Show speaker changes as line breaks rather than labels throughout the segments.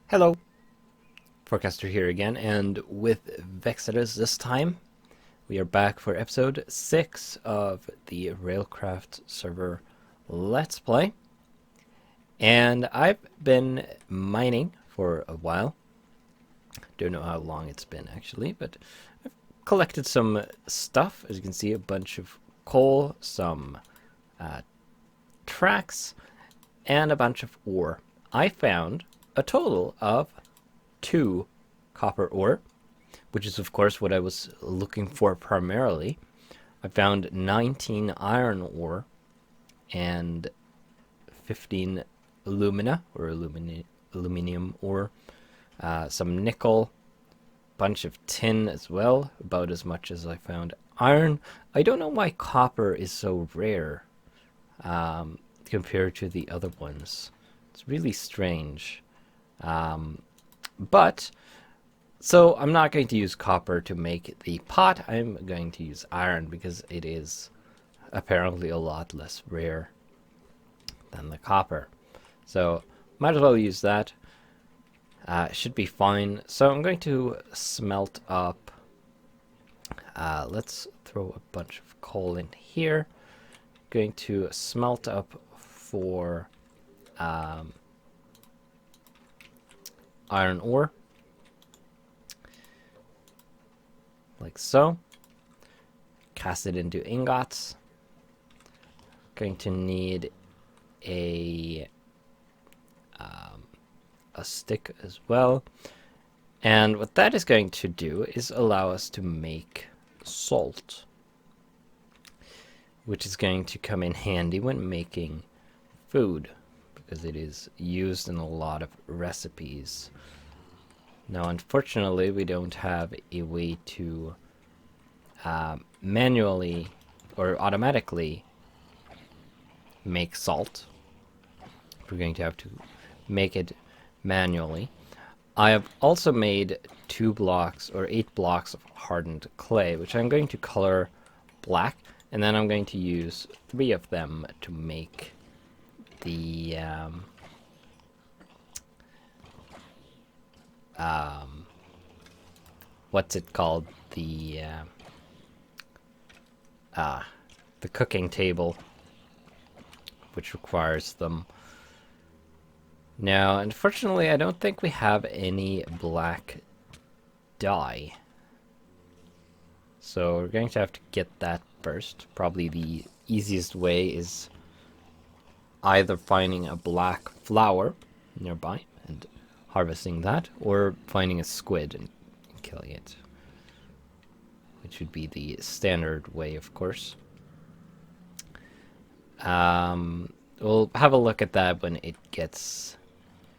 Hello, Forecaster here again, and with Vexetus this time, we are back for episode 6 of the Railcraft server Let's Play. And I've been mining for a while. Don't know how long it's been actually, but I've collected some stuff. As you can see, a bunch of coal, some tracks, and a bunch of ore. I found a total of 2 copper ore, which is of course what I was looking for primarily. I found 19 iron ore and 15 alumina or aluminium ore, some nickel, bunch of tin as well, about as much as I found iron. I don't know why copper is so rare compared to the other ones. It's really strange. But so I'm not going to use copper to make the pot. I'm going to use iron because it is apparently a lot less rare than the copper. So might as well use that. Should be fine. So I'm going to smelt up. Let's throw a bunch of coal in here. Going to smelt up for iron ore, like so. Cast it into ingots. Going to need a stick as well, and what that is going to do is allow us to make salt, which is going to come in handy when making food, because it is used in a lot of recipes. Now, unfortunately, we don't have a way to manually or automatically make salt. We're going to have to make it manually. I have also made 2 blocks or 8 blocks of hardened clay, which I'm going to color black, and then I'm going to use 3 of them to make the what's it called, the cooking table, which requires them. Now, unfortunately, I don't think we have any black dye, so we're going to have to get that first. Probably the easiest way is either finding a black flower nearby and harvesting that, or finding a squid and killing it, which would be the standard way, of course. We'll have a look at that when it gets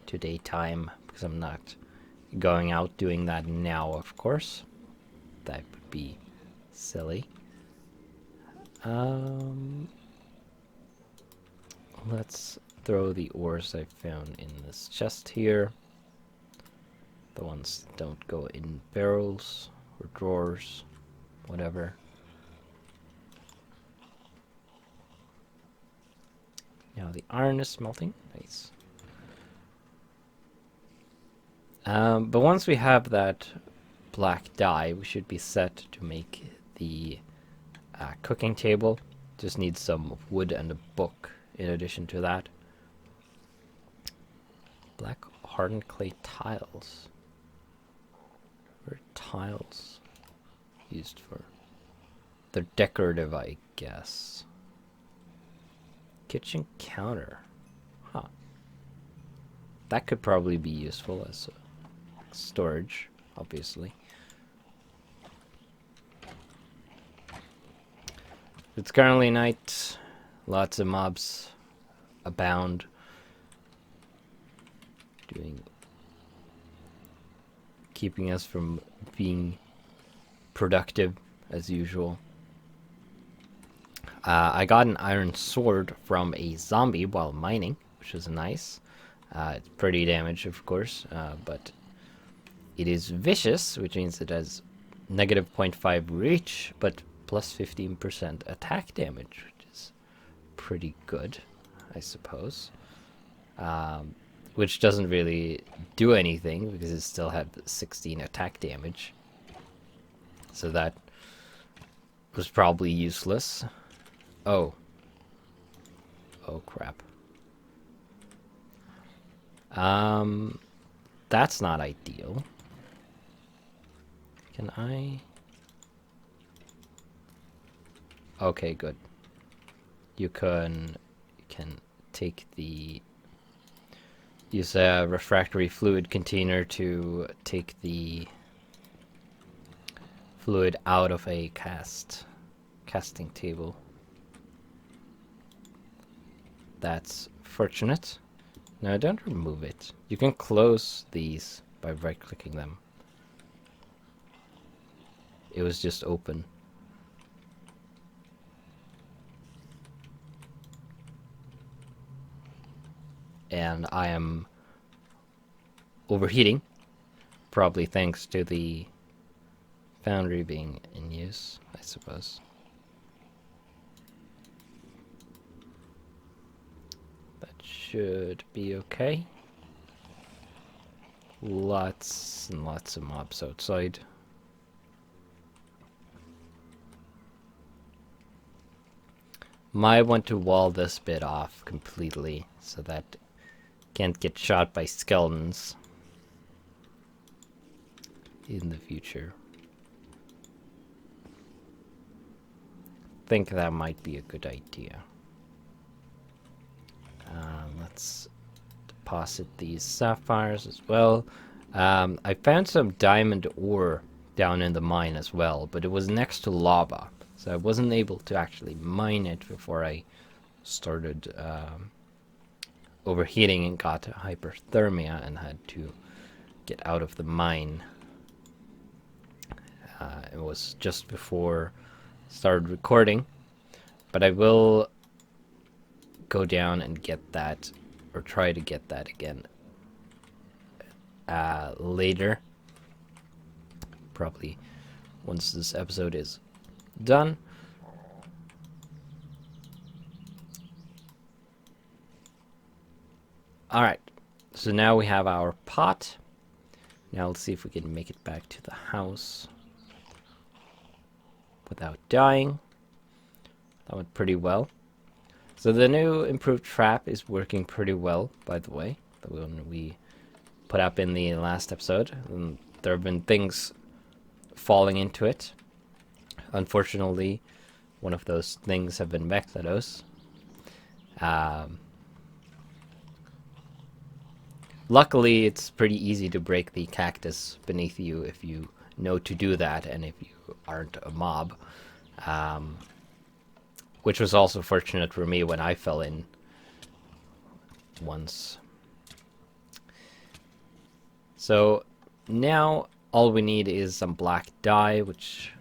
to daytime, because I'm not going out doing that now, of course. That would be silly. Let's throw the ores I found in this chest here. The ones that don't go in barrels or drawers, whatever. Now the iron is smelting. Nice. But once we have that black dye, we should be set to make the cooking table. Just need some wood and a book in addition to that. Black hardened clay tiles. What are tiles used for? They're decorative, I guess. Kitchen counter. Huh. That could probably be useful as storage, obviously. It's currently night. Lots of mobs abound. Keeping us from being productive as usual. I got an iron sword from a zombie while mining, which is nice. It's pretty damaged, of course, but it is vicious, which means it has negative 0.5 reach, but plus 15% attack damage, which is pretty good, I suppose. which doesn't really do anything because it still had 16 attack damage. So that was probably useless. Oh. Oh crap. That's not ideal. Can I? Okay, good. You can take the use a refractory fluid container to take the fluid out of a casting table. That's fortunate. No, don't remove it. You can close these by right-clicking them. It was just open. And I am overheating, probably thanks to the foundry being in use, I suppose. That should be okay. Lots and lots of mobs outside. Might want to wall this bit off completely so that can't get shot by skeletons in the future. Think that might be a good idea. Let's deposit these sapphires as well. I found some diamond ore down in the mine as well, but it was next to lava, so I wasn't able to actually mine it before I started overheating and got hyperthermia and had to get out of the mine. It was just before I started recording, but I will go down and get that, or try to get that again later, probably once this episode is done. Alright, so now we have our pot. Now let's see if we can make it back to the house without dying. That went pretty well. So the new improved trap is working pretty well, by the way. The one we put up in the last episode. And there have been things falling into it. Unfortunately, one of those things have been Vexados. Luckily, it's pretty easy to break the cactus beneath you if you know to do that, and if you aren't a mob. Which was also fortunate for me when I fell in once. So now all we need is some black dye, which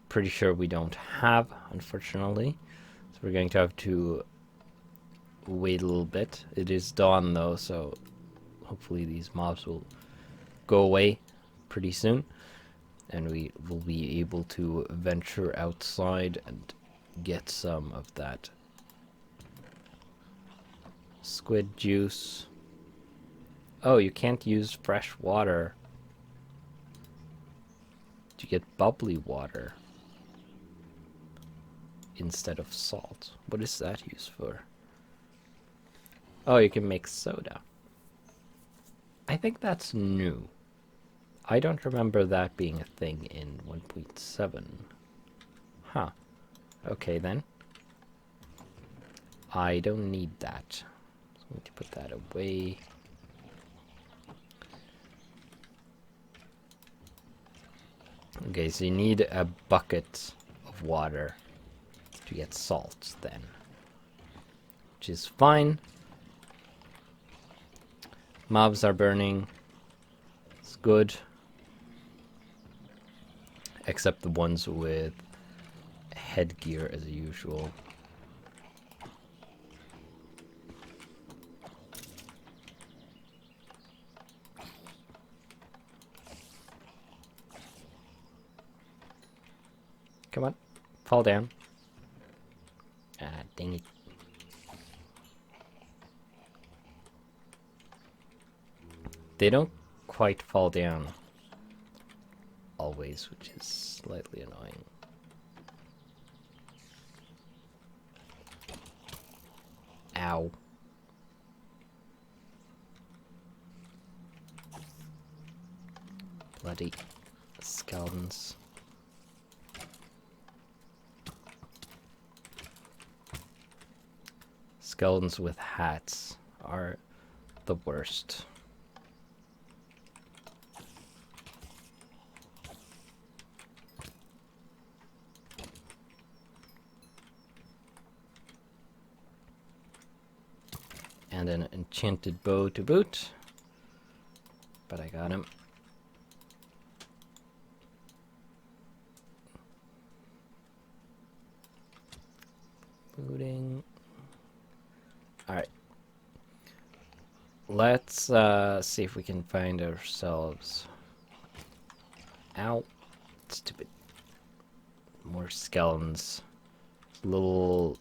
pretty sure we don't have, unfortunately. So we're going to have to wait a little bit. It is dawn though, so hopefully these mobs will go away pretty soon, and we will be able to venture outside and get some of that squid juice. Oh, you can't use fresh water to get bubbly water instead of salt. What is that used for? Oh, you can make soda. I think that's new. I don't remember that being a thing in 1.7. Huh. Okay then. I don't need that. So I'm going to put that away. Okay, so you need a bucket of water to get salt then, which is fine. Mobs are burning. It's good. Except the ones with headgear as usual. Come on, fall down. Dang it. they don't quite fall down always, which is slightly annoying. Ow. Bloody skeletons. Skeletons with hats are the worst. And an enchanted bow to boot. But I got him. Booting. Alright. Let's see if we can find ourselves. Ow. Stupid. More skeletons. Little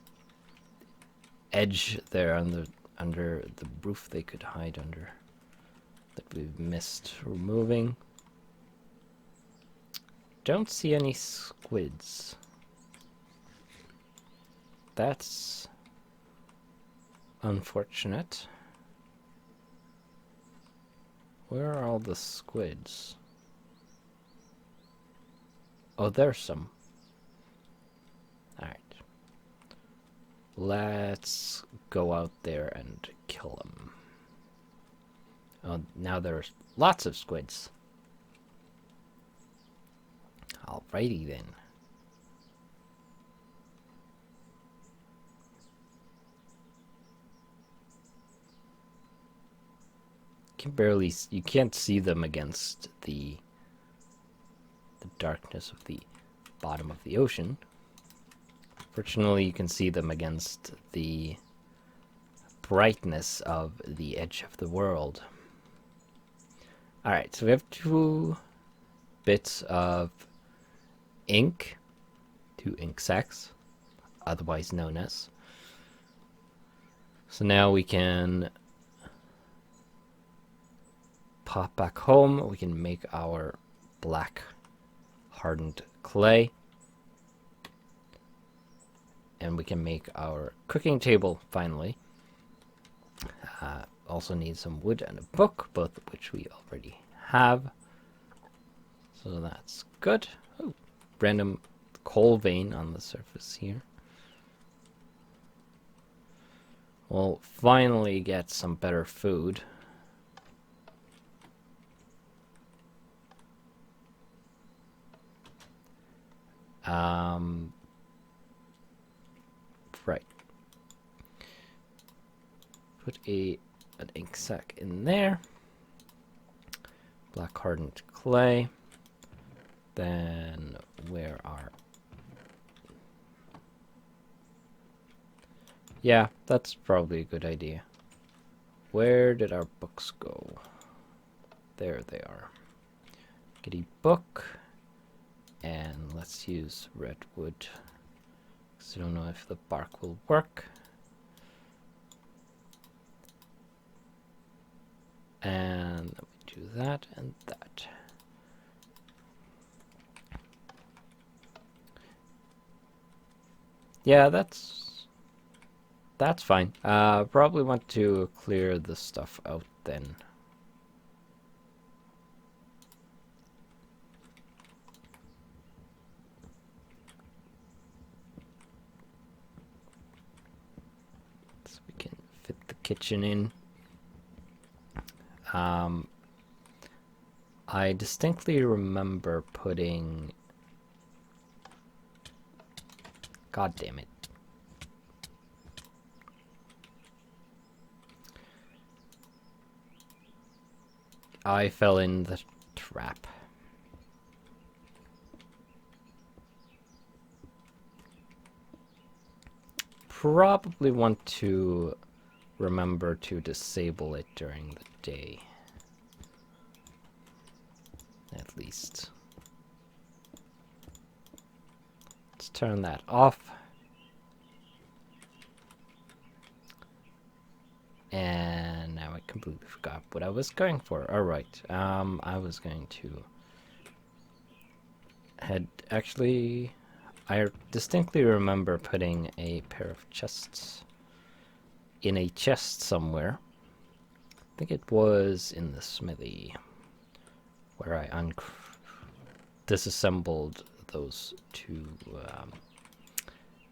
edge there under the roof they could hide under that we've missed removing. Don't see any squids. That's unfortunate. Where are all the squids? Oh, there's some. Alright. Let's go out there and kill them. Oh, now there's lots of squids. Alrighty then. You can't see them against the darkness of the bottom of the ocean. Fortunately, you can see them against the brightness of the edge of the world. Alright, so we have 2 bits of ink, 2 ink sacs, otherwise known as. So now we can pop back home. We can make our black hardened clay. And we can make our cooking table, finally. Also need some wood and a book, both of which we already have. So that's good. Oh, random coal vein on the surface here. We'll finally get some better food. Right. Put an ink sac in there. Black hardened clay. Then where are... Yeah, that's probably a good idea. Where did our books go? There they are. Get a book. And let's use redwood. Because I don't know if the bark will work. And we do that and that. Yeah, that's fine. Probably want to clear the stuff out then. So we can fit the kitchen in. I distinctly remember putting... God damn it. I fell in the trap. Probably want to remember to disable it during the day. At least. Let's turn that off. And now I can completely forgot what I was going for. Alright, I was going to actually, I distinctly remember putting a pair of chests in a chest somewhere. I think it was in the smithy where I disassembled those two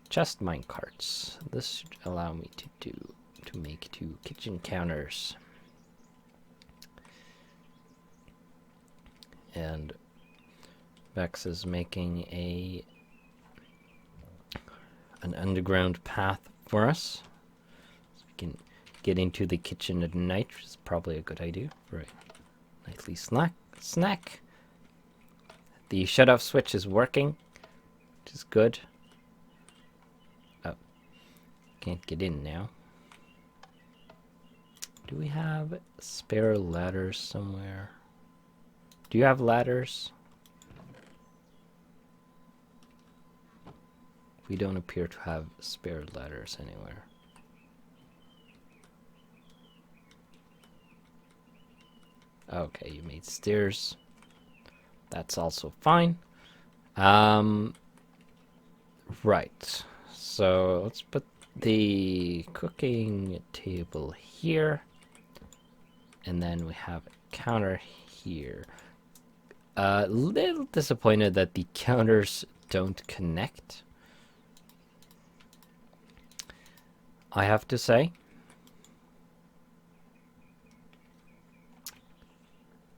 chest mine carts. This should allow me to make 2 kitchen counters. And Vex is making an underground path for us, so we can get into the kitchen at night, which is probably a good idea for a nightly snack. The shut-off switch is working, which is good. Oh, can't get in now. Do we have spare ladders somewhere? Do you have ladders? We don't appear to have spare ladders anywhere. Okay, you made stairs. That's also fine. Right. So let's put the cooking table here. And then we have a counter here. A little disappointed that the counters don't connect, I have to say.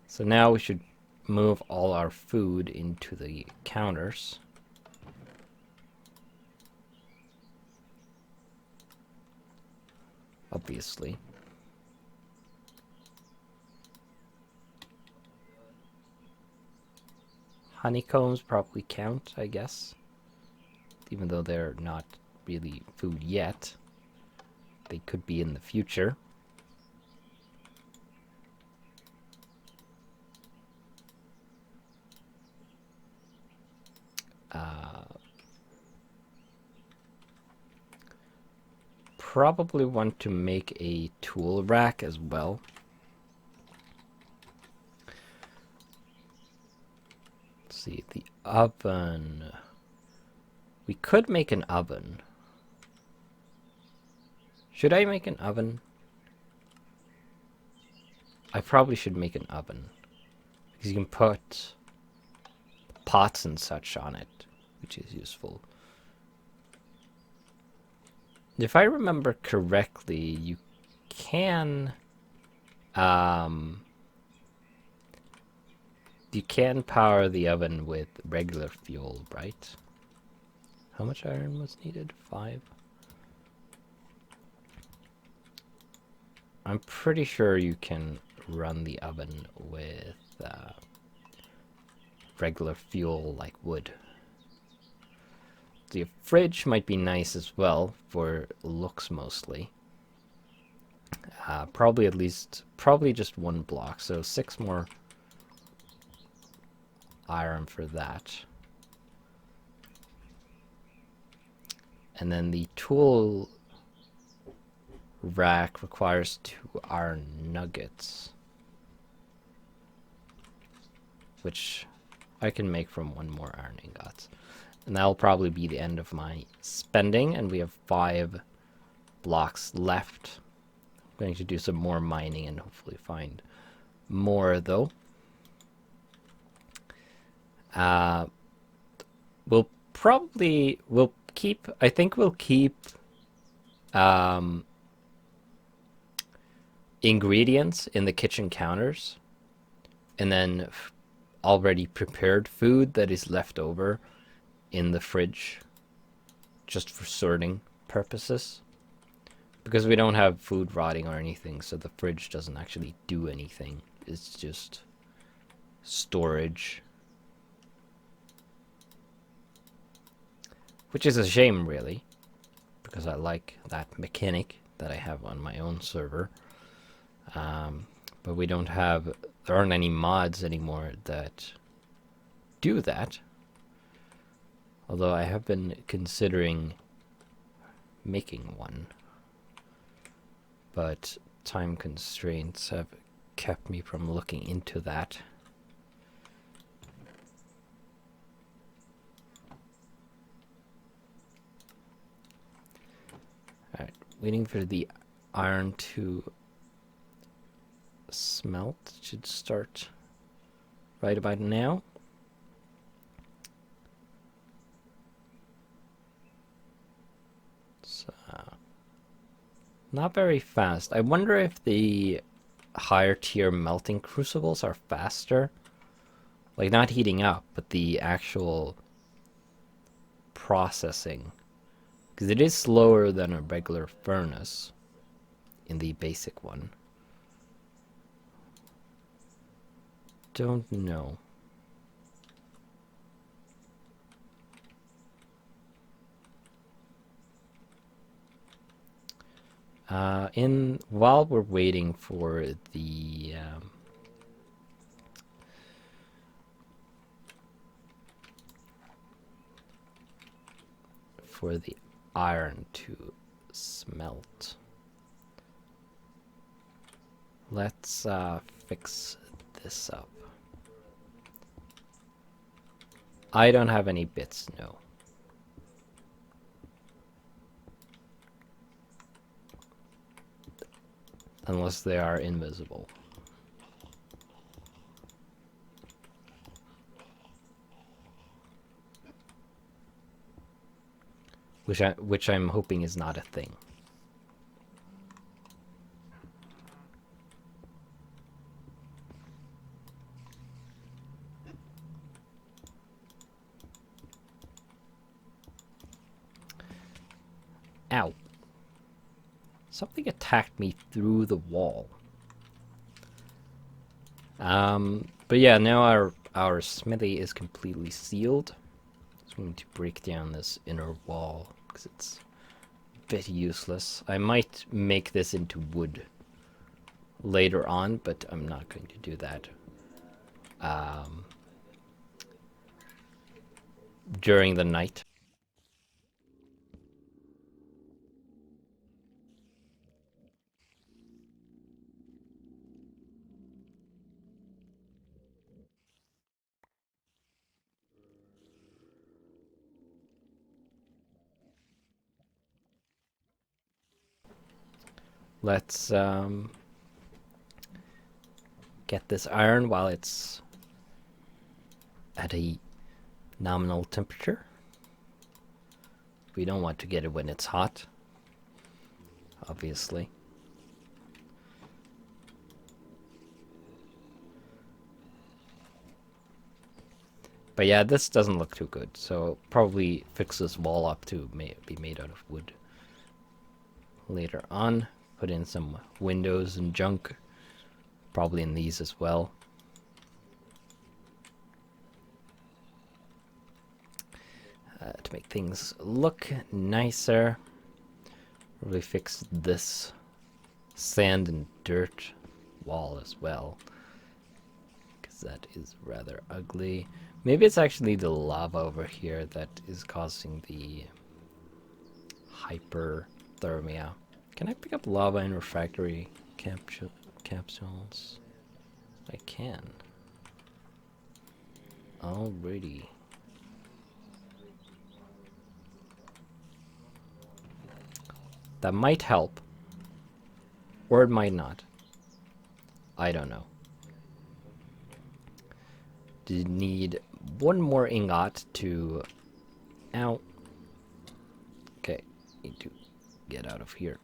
So now we should move all our food into the counters. Obviously. Honeycombs probably count, I guess. Even though they're not really food yet. They could be in the future. Probably want to make a tool rack as well. Let's see, the oven. We could make an oven. Should I make an oven? I probably should make an oven, because you can put pots and such on it, which is useful. If I remember correctly, you can power the oven with regular fuel, right? How much iron was needed? 5? I'm pretty sure you can run the oven with regular fuel like wood. The fridge might be nice as well, for looks mostly. Probably just 1 block, so 6 more iron for that. And then the tool rack requires 2 iron nuggets, which I can make from 1 more iron ingots. And that'll probably be the end of my spending, and we have 5 blocks left. I'm going to do some more mining and hopefully find more, though. We'll keep ingredients in the kitchen counters, and then already prepared food that is left over in the fridge, just for sorting purposes, because we don't have food rotting or anything, so the fridge doesn't actually do anything. It's just storage, which is a shame, really, because I like that mechanic that I have on my own server. But we don't have, there aren't any mods anymore that do that. Although I have been considering making one. But time constraints have kept me from looking into that. Alright, waiting for the iron to smelt. Should start right about now. So, not very fast. I wonder if the higher tier melting crucibles are faster. Like, not heating up, but the actual processing. Because it is slower than a regular furnace in the basic one. Don't know. While we're waiting for the iron to smelt, let's fix this up. I don't have any bits, no. Unless they are invisible. Which I'm hoping is not a thing. Ow. Something attacked me through the wall. But yeah, now our smithy is completely sealed. So we need to break down this inner wall because it's a bit useless. I might make this into wood later on, but I'm not going to do that during the night. Let's get this iron while it's at a nominal temperature. We don't want to get it when it's hot, obviously. But yeah, this doesn't look too good, so probably fix this wall up to be made out of wood. Later on, put in some windows and junk, probably in these as well. To make things look nicer, really fix this sand and dirt wall as well, because that is rather ugly. Maybe it's actually the lava over here that is causing the hyperthermia. Can I pick up lava in refractory capsules? I can. Alrighty. That might help. Or it might not. I don't know. Did need one more ingot to... Ow. Okay, need to get out of here.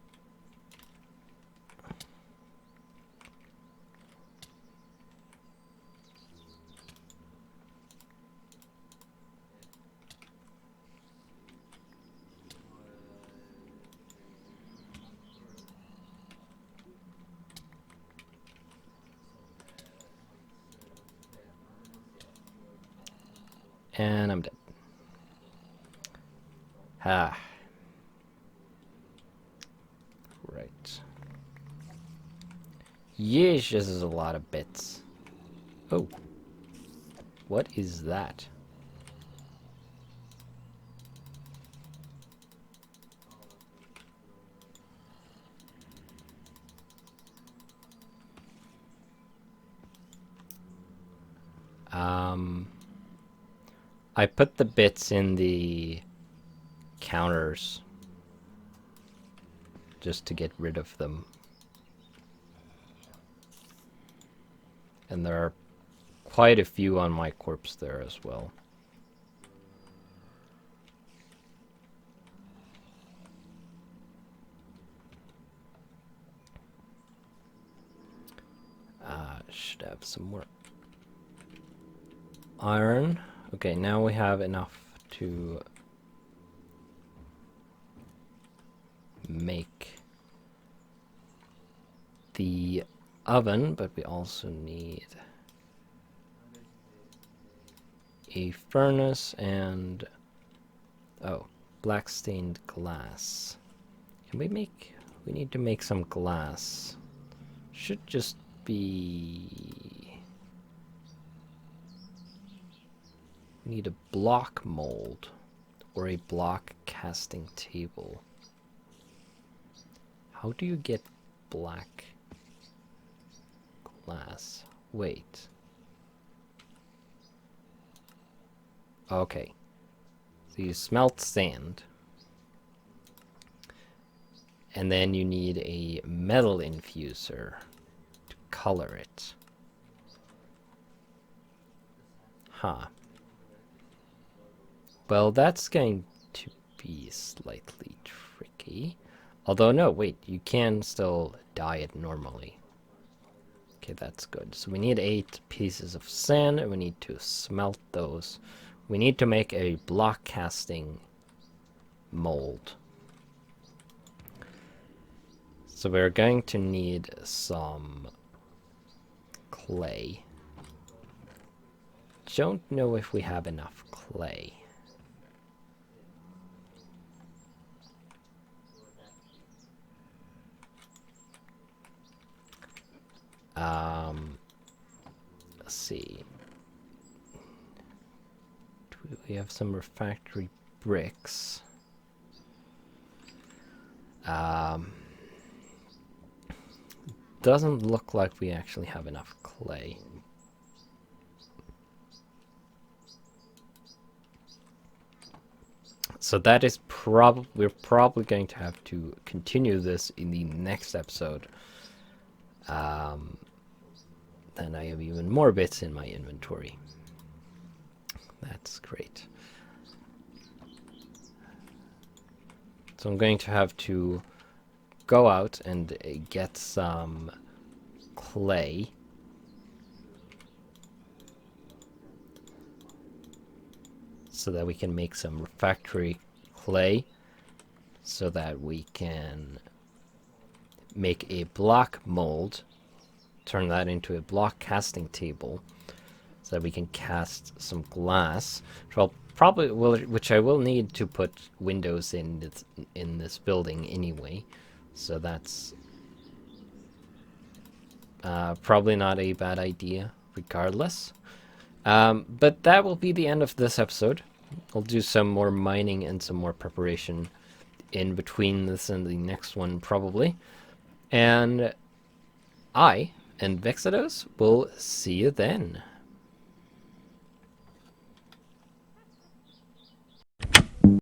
And I'm dead. Ah. Right. Yeesh, this is a lot of bits. Oh. What is that? I put the bits in the counters just to get rid of them. And there are quite a few on my corpse there as well. Should have some more iron. Okay, now we have enough to make the oven, but we also need a furnace and black stained glass. Can we make, we need to make some glass. Should just be, we need a block mold or a block casting table. How do you get black glass? Wait. Okay. So you smelt sand. And then you need a metal infuser to color it. Huh. Well, that's going to be slightly tricky. Although, no, wait, you can still dye it normally. Okay, that's good. So we need 8 pieces of sand, and we need to smelt those. We need to make a block casting mold. So we're going to need some clay. Don't know if we have enough clay. Let's see. We have some refractory bricks. Doesn't look like we actually have enough clay. So that is we're probably going to have to continue this in the next episode. Then I have even more bits in my inventory. That's great. So I'm going to have to go out and get some clay. So that we can make some refractory clay. So that we can make a block mold. Turn that into a block casting table. So that we can cast some glass. Which I will need to put windows in this building anyway. So that's probably not a bad idea, regardless. But that will be the end of this episode. I'll do some more mining and some more preparation in between this and the next one, probably. And I and Vexados will see you then.